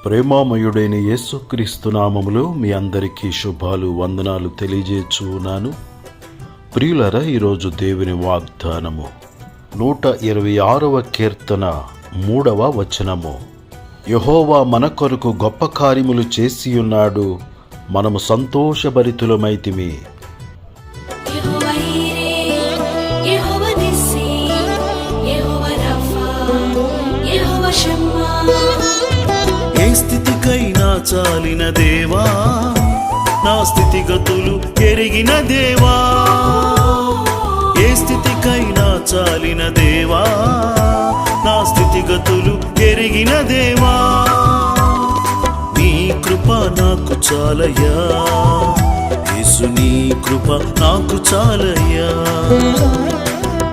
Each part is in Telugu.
ప్రేమామయుడైన యేసుక్రీస్తు నామములో మీ అందరికీ శుభాలు వందనాలు తెలియజేస్తున్నాను. ప్రియులరా, ఈరోజు దేవుని వాగ్దానము 126వ కీర్తన 3వ వచనము. యెహోవా మన కొరకు గొప్ప కార్యములు చేసియున్నాడు, మనము సంతోషభరితులమైతిమి. ఏ స్థితికైనా చాలిన దేవా, నా స్థితిగతులు ఎరిగిన దేవా. ఏ స్థితికైనా చాలిన దేవా, నా స్థితిగతులు ఎరిగిన దేవా. నీ కృప నాకు చాలయ్యా యేసు, నీ కృప నాకు చాలయ్యా.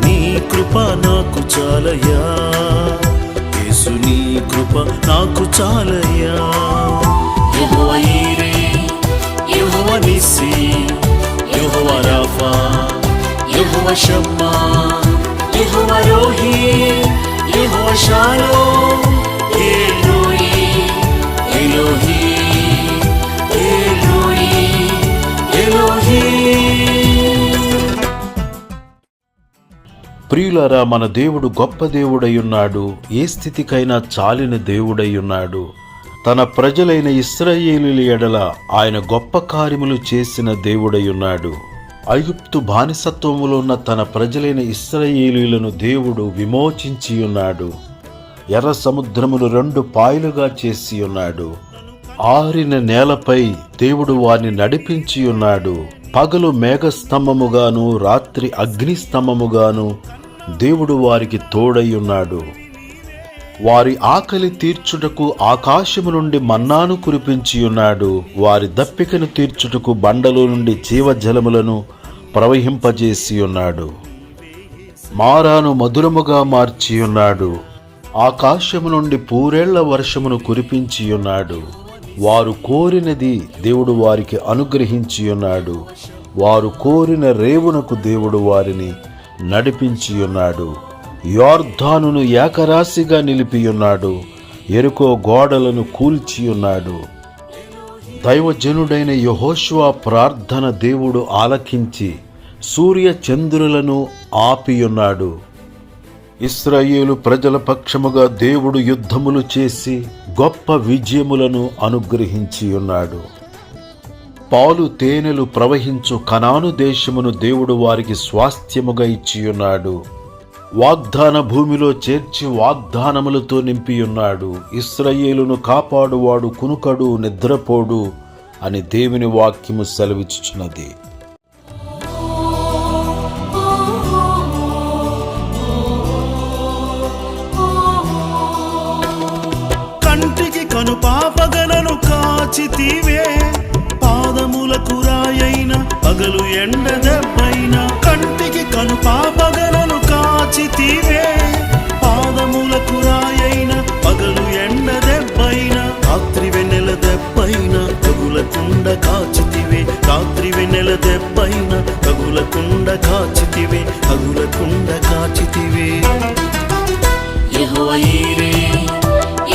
నీ కృప నాకు చాలయ్యా యేసు, నీ కృప నాకు చాలయ్యా. యెహోవా ఈరే, యెహోవా నిస్సీ, యెహోవా రాఫా, యెహోవా షమ్మా, యెహోవా రోహీ, యెహోవా షాలోమ్, ఎలోహీ, ఎలోహీ, ఎలోహీ, ఎలోహీ. ప్రియులారా, మన దేవుడు గొప్ప దేవుడై ఉన్నాడు. ఏ స్థితికైనా చాలిన దేవుడై ఉన్నాడు. తన ప్రజలైన ఇశ్రాయేలీయుల ఎడల ఆయన గొప్ప కార్యములు చేసిన దేవుడై ఉన్నాడు. ఐగుప్తు బానిసత్వములో ఉన్న తన ప్రజలైన ఇశ్రాయేలీయులను దేవుడు విమోచించి ఉన్నాడు. ఎర్ర సముద్రమును 2 పాయలుగా చేసి ఉన్నాడు. ఆరిన నేలపై దేవుడు వారిని నడిపించి ఉన్నాడు. పగలు మేఘస్తంభముగాను, రాత్రి అగ్నిస్తంభముగాను దేవుడు వారికి తోడై ఉన్నాడు. వారి ఆకలి తీర్చుటకు ఆకాశము నుండి మన్నాను కురిపించి ఉన్నాడు. వారి దప్పికను తీర్చుటకు బండలో నుండి జీవజలములను ప్రవహింపజేసి ఉన్నాడు. మారాను మధురముగా మార్చి ఉన్నాడు. ఆకాశము నుండి పూరేళ్ల వర్షమును కురిపించి ఉన్నాడు. వారు కోరినది దేవుడు వారికి అనుగ్రహించి ఉన్నాడు. వారు కోరిన రేవునకు దేవుడు వారిని నడిపించి ఉన్నాడు. యొర్దానును ఏకరాశిగా నిలిపి ఉన్నాడు. యెరికో గోడలను కూల్చి ఉన్నాడు. దైవజనుడైన యెహోషువ ప్రార్థన దేవుడు ఆలకించి సూర్య చంద్రులను ఆపియున్నాడు. ఇశ్రాయేలు ప్రజల పక్షముగా దేవుడు యుద్ధములు చేసి గొప్ప విజయములను అనుగ్రహించి ఉన్నాడు. పాలు తేనెలు ప్రవహించు కనాను దేశమును దేవుడు వారికి స్వాస్థ్యముగా ఇచ్చియున్నాడు. వాగ్దాన భూమిలో చేర్చి వాగ్దానములతో నింపియున్నాడు. ఇశ్రాయేలును కాపాడువాడు కునుకడు, నిద్రపోడు అని దేవుని వాక్యము సెలవిచ్చుచున్నది. కంటికి కను పాపగలను కాచితివే, పాదములకు రాయైన పగలు ఎండ దెబ్బైన. కంటికి కను పాపగలను కాచితివే, పాదములకు రాయైన పగలు ఎండ దెబ్బైన. రాత్రి వెన్నెల దెబ్బైన తగులకుండ కాచితివే, రాత్రి వెన్నెల దెబ్బైన తగులకుండ కాచితివే, తగులకుండ కాచితివే. యెహోవా ఈరే,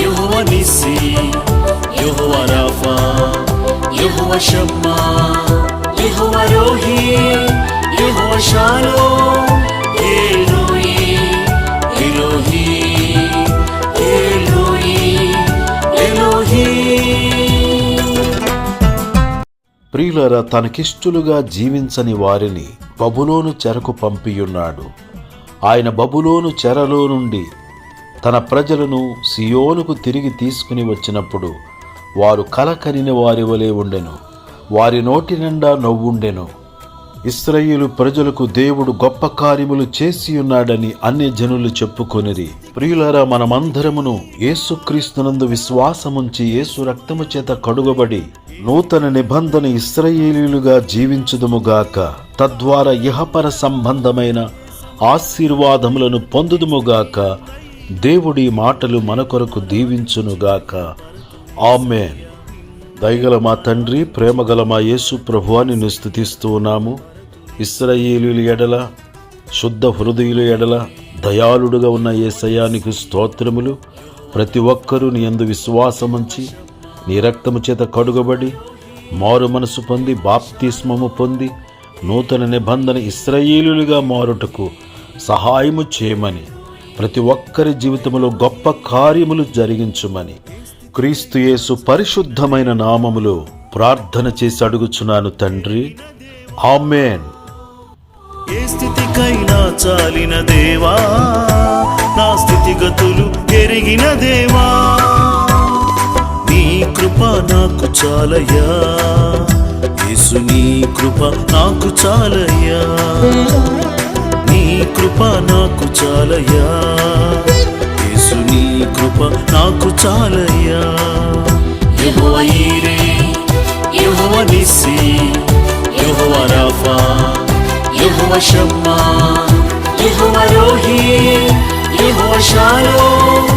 యెహోవా నిస్సీ, యెహోవా రాఫా, యెహోవా షమ్మా, యెహోవా రోహీ, యెహోవా షాలోమ్, ఎలోహీ, ఎలోహీ, ఎలోహీ, ఎలోహీ. ప్రియులారా, తనకిష్టులుగా జీవించని వారిని బబులోను చెరకు పంపియున్నాడు. ఆయన బబులోను చెరలో నుండి తన ప్రజలను సియోనుకు తిరిగి తీసుకుని వచ్చినప్పుడు వారు కలకనిన వారి వలె ఉండెను. వారి నోటి నిండా నవ్వుండెను. ఇశ్రాయేలు ప్రజలకు దేవుడు గొప్ప కార్యములు చేసి ఉన్నాడని అన్య జనులు చెప్పుకొనిరి. ప్రియులారా, మనమందరమును యేసుక్రీస్తునందు విశ్వాసముంచి యేసు రక్తము చేత కడుగబడి నూతన నిబంధన ఇశ్రాయేలీయులుగా జీవించుదుముగాక. తద్వారా ఇహపర సంబంధమైన ఆశీర్వాదములను పొందుదుముగాక. దేవుడి మాటలు మన కొరకు దీవించునుగాక. ఆమేన్. దయగల మా తండ్రి, ప్రేమగల మా యేసు ప్రభువా, నిన్ను స్తుతిస్తూ ఉన్నాము. ఇశ్రాయేలీయుల ఎడల, శుద్ధ హృదయుల ఎడల దయాళుడుగా ఉన్న యేసయ్యా నీకు స్తోత్రములు. ప్రతి ఒక్కరూ నీ యందు విశ్వాసముంచి నీ రక్తము చేత కడుగబడి మారు మనసు పొంది బాప్తిస్మము పొంది నూతన నిబంధన ఇశ్రాయేలులుగా మారుటకు సహాయము చేయమని, ప్రతి ఒక్కరి జీవితంలో గొప్ప కార్యములు జరిగించుమని క్రీస్తు యేసు పరిశుద్ధమైన నామములో ప్రార్థన చేసి అడుగుచున్నాను తండ్రి, ఆమేన్. ఏ స్థితికైనా చాలిన దేవా, నా స్థితిగతులు ఎరిగిన దేవా, నీ కృప నాకు చాలయ్యా, యేసు నీ కృప నాకు చాలయ్యా, నీ కృప నాకు చాలయ్యా, యేసు నీ కృప నాకు చాలయ్యా. యెహోవా ఈరే, యెహోవా నిస్సి, యెహోవా రాఫా, యెహోవా షమ్మా, యెహోవా రోహి, యెహోవా షాలోమ్,